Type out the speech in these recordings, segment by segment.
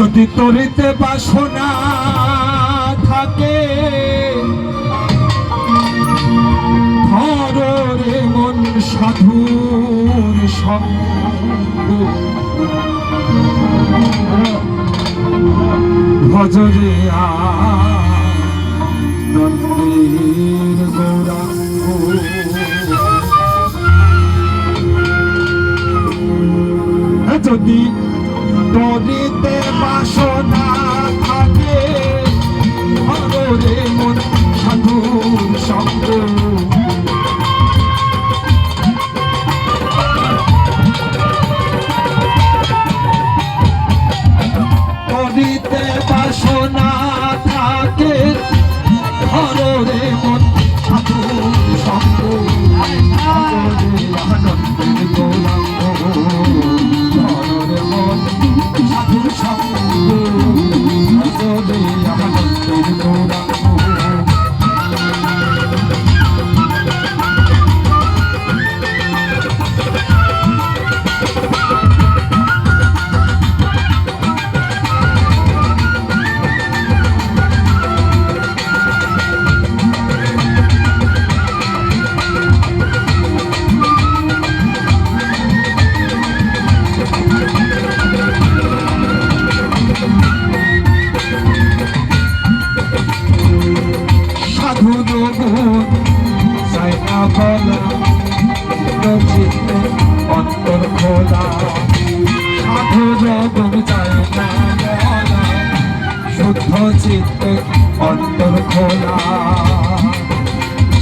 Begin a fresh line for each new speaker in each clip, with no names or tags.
যদি তরিতে বাসনা থাকে ধরো রে মন সাধুর সঙ্গ ভজরে আনন্দের গৌরাঙ্গ যদি তরিতে বাসনা থাকে ধরো রে মন সাধুর সঙ্গ তরিতে বাসনা থাকে ধরো রে মন সাধুর সঙ্গ আনন্দের গৌরাঙ্গ ধরো রে মন সাধুর সঙ্গ ভজরে আনন্দের গৌরাঙ্গ অন্তর খোলা সাধু জগৎ যায় না বলা শুদ্ধ চিত্তে অন্তর খোলা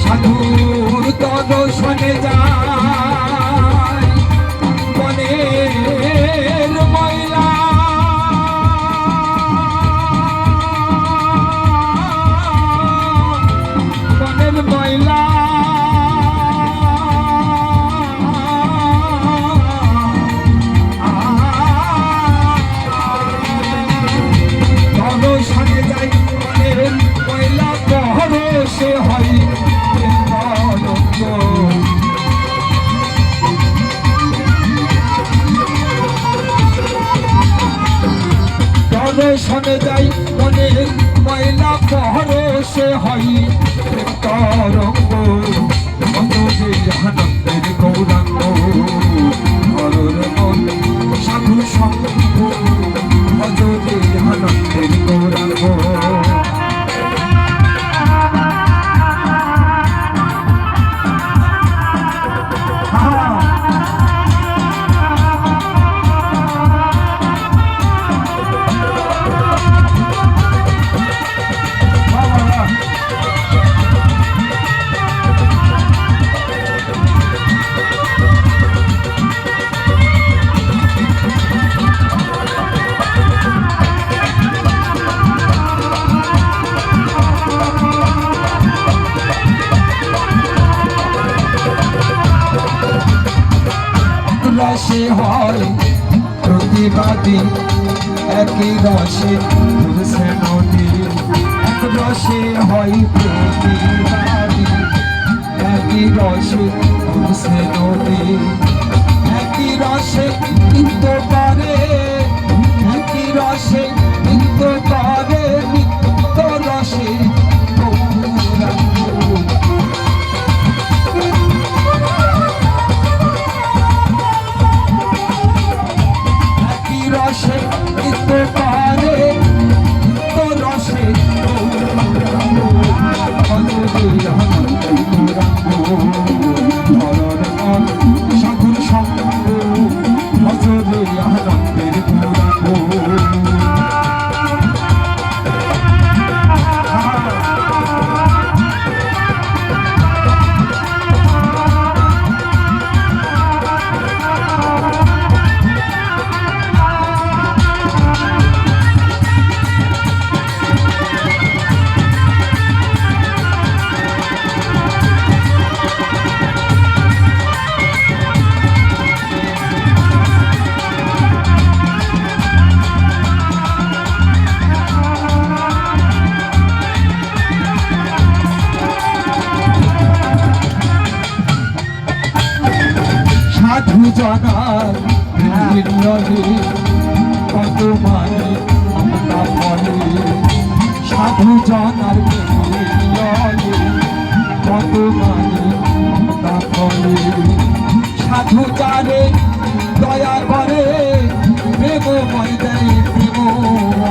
সাধুর দর্শনে যায় মনের ময়লা মনের ময়লা শোনে যাই মনের ময়লা পরশে হয় তরঙ্গ আনন্দের গৌরাঙ্গ হরর মন সাধু সঙ্গ ভজরে আনন্দের গৌরাঙ্গ রসে হয় প্রতিবাদী একই রসে ঘুরছে নদী এক রসে হয় প্রতিবাদী একই রসে ঘুরছে নদী একই রসে কিন্তু পারে একই রসে কিন্তু পারে নিত্য রসে রসে নিতে পারে তো রসে সাধুর সঙ্গ ভজরে আনন্দের গৌরাঙ্গ সাধু জনার কত মানে ফলে সাধু জনার মিলনে কত মানে তা ফলে সাধু যারে দয়া করে প্রেমময় দেয় প্রেম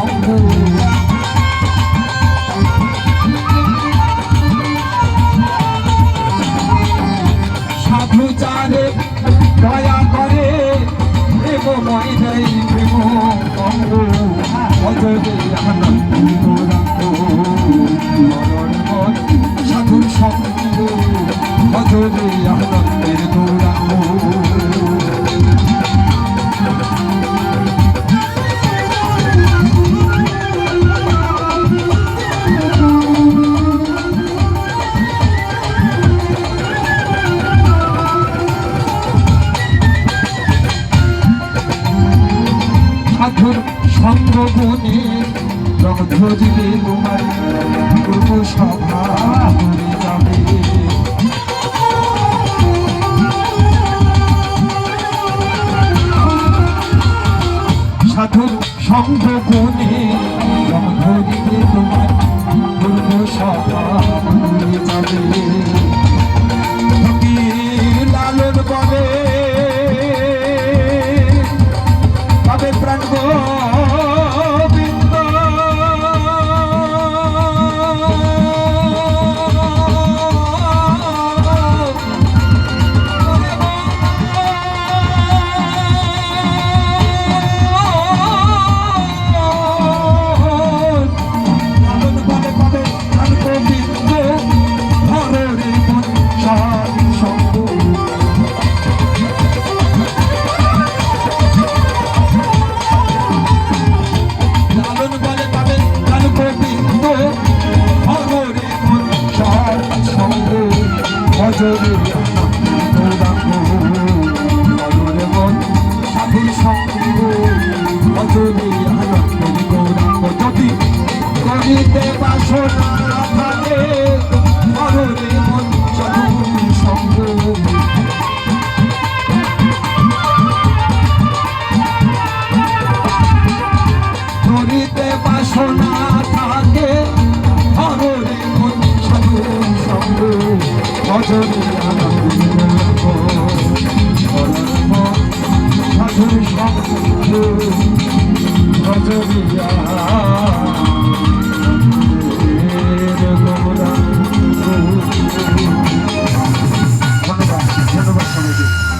অঙ্গ সাধু যারে দয়া করে প্রেমময় দেয় প্রেম অঙ্গ অজরে আনন্দ সাধুর সঙ্গ অজরে আনন্দের গৌরাঙ্গ সাধুর সঙ্গ গুণে রং ধরিবে তোমার পূর্ব সভা হয়ে যাবে সাধুর সঙ্গ গুণে রং ধরিবে তোমার পূর্ব সভা হয়ে যাবে লালন বলে তবে প্রাণ গোবিন্দ লালন বলে পাবে প্রাণ গোবিন্দ হরে মন সারি সঙ্গ লালন বলে পাবে প্রাণ গোবিন্দ হরে মন সারি সঙ্গ ভজরে গৌরাঙ্গ হরে মন সাধুর সঙ্গ ভজরে আনন্দের গৌরাঙ্গ যদি করিতে বাসনা থাকে হরে মন সাধুর সঙ্গ করিতে বাসনা থাকে হরে মন সাধুর সঙ্গ ভজরে আনন্দের হরে মন সাধুর সঙ্গ ভজরে ধন্যবাদ ধন্যবাদ সবাইকে।